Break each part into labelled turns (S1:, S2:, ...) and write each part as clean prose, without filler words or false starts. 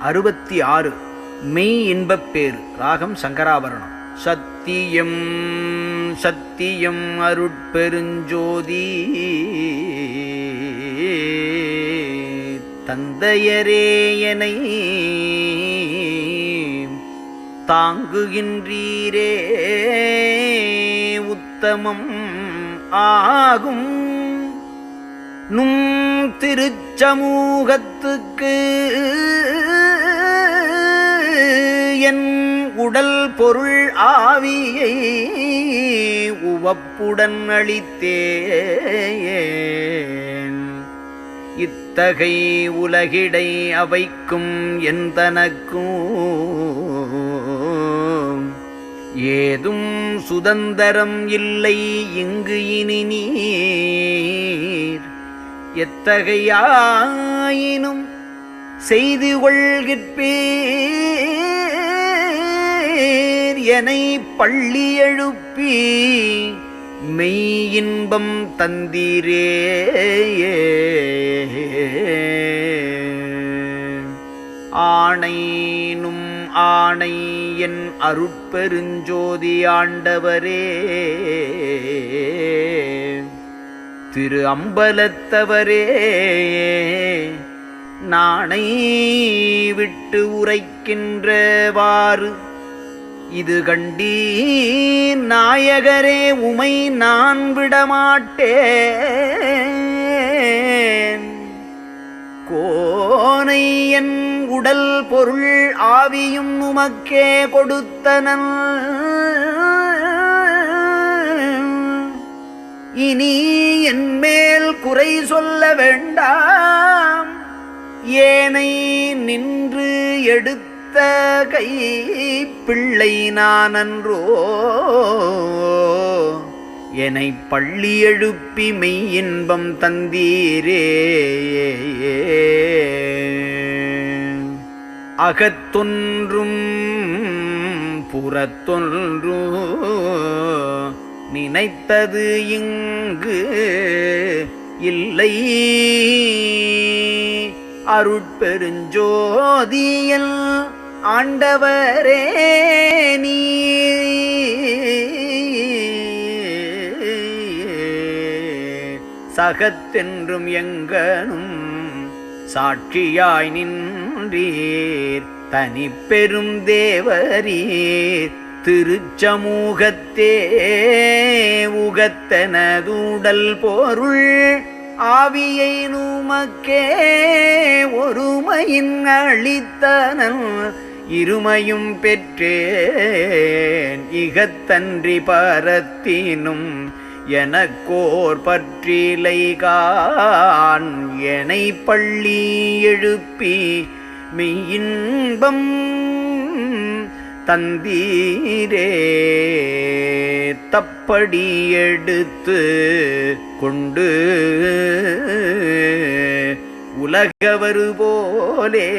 S1: 66 மெய் இன்பப்பேறு. ராகம் சங்கராபரணம். சத்தியம் சத்தியம் அருட்பெருஞ்சோதி தந்தையரே எனை தாங்குகின்றீரே உத்தமம் ஆகும் நும் திருச்சமூகத்துக்கு என் உடல் பொருள் ஆவியை உவப்புடன் அளித்தேன். இத்தகை உலகிடை அவைக்கும் எந்தனக்கும் ஏதும் சுதந்தரம் இல்லை இங்கு இனி நீர் எத்தகையாயினும் செய்து கொள்கிற்பீர். எனை பள்ளி எழுப்பி மெய் இன்பம் தந்தீரே. ஆணைனும் ஆணை என் அருட்பெருஞ்சோதி ஆண்டவரே, திரு அம்பலத்தவரே, நாணை விட்டு உரைக்கின்றவாறு இது கண்டீர் நாயகரே, உமை நான் விடமாட்டேன். கோனை என் உடல் பொருள் ஆவியும் உமக்கே கொடுத்தனன். இனி என் மேல் குறை சொல்ல வேண்டாம். ஏனை நின்று எடுத்த கை பிள்ளை நானன்றோ. என்னை பள்ளி எழுப்பி மெய் இன்பம் தந்தீரே. அகத்தொன்றும் புறத்தொன்றும் நினைத்தது இங்கு இல்லை. அருட்பெருஞ்சோதியல் ஆண்டவரே நீ சகத்தென்றும் எங்கனும் சாட்சியாய் நின்றீர். தனி பெரும் தேவரீர் திருச்சமூகத்தே உகத்தனதுடல் பொருள் ஆவியை நுமக்கே ஒருமையின் அளித்தனன். இருமையும் பெற்றேன் இகத்தன்றி பரத்தினும் எனக்கோர் பற்றிலைகான். என்னை பள்ளி எழுப்பி மெய்யின்பம் தந்தீரே. தப்படி எடுத்து கொண்டு உலகவரு போலே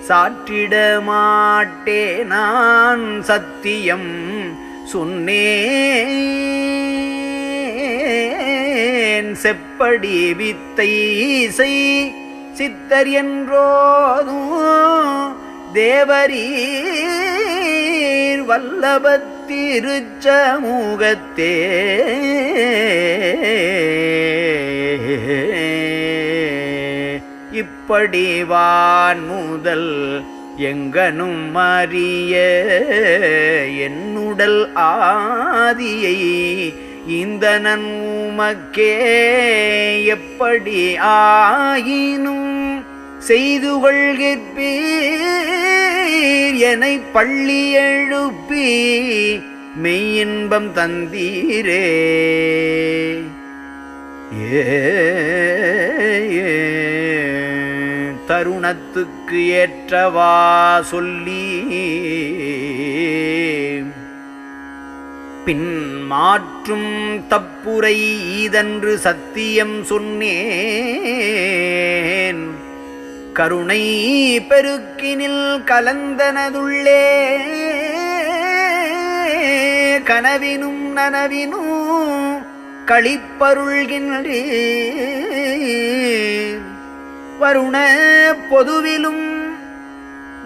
S1: சாற்றிட மாட்டே நான் சத்தியம் சொன்னேன். செப்படி வித்தை செய் சித்தர் என்றோதும் தேவரீர் வல்லபத்திருச்சமூகத்தே இப்படி வான் முதல் எங்கனும் அறிய என்னுடல் ஆதியை இந்த நன்மக்கே எப்படி ஆயினும் செய்து கொள்கிற்பீர். என்னை பள்ளி எழுப்பி மெய்யின்பம் தந்தீரே. தருணத்துக்கு ஏற்றவா சொல்லி பின் மாற்றும் தப்புரை ஈதன்று சத்தியம் சொன்னேன். கருணை பெருக்கினில் கலந்தனதுள்ளே கனவினும் நனவினும் களிப்பருள்கின்றீர். வருண பொதுவிலும்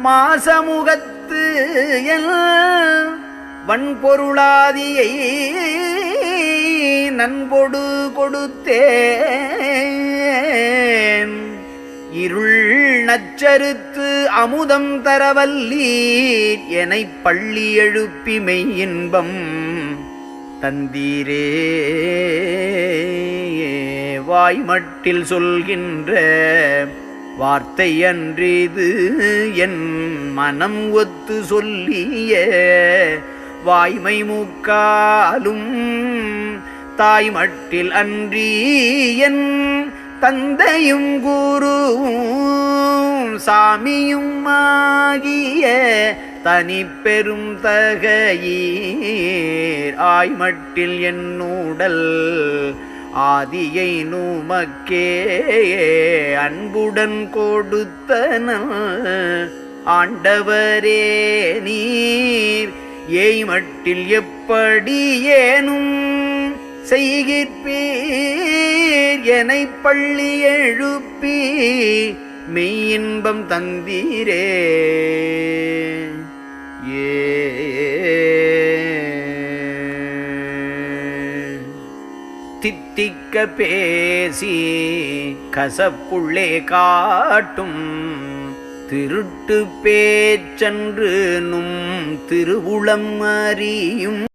S1: மாசமுகத்து என் வன்பொருளாதியை நன்பொடு கொடுத்தேன். இருள் நச்சறுத்து அமுதம் தரவல்லீர் எனைப் பள்ளி எழுப்பி மெய் இன்பம் தந்தீரே. வாய்மட்டில் சொல்கின்ற வார்த்தை அன்றிது என் மனம் ஒத்து சொல்லிய வாய்மை மூக்காலும் தாய்மட்டில் அன்றி என் தந்தையும் குருவும் சாமியும் ஆகிய தனி பெரும் தகையீர் ஆய்மட்டில் என்னுடல் ஆதியை நுமக்கே அன்புடன் கொடுத்தன ஆண்டவரே நீர் ஏய்மட்டில் எப்படி ஏனும் செய்கிற்பீர் எனைப் பள்ளி எழுப்பி மெய் இன்பம் தந்தீரே. தித்திக்க பேசி கசப்புள்ளே காட்டும் திருட்டு பேச்சன்று நும் திருவுளம் அறியும்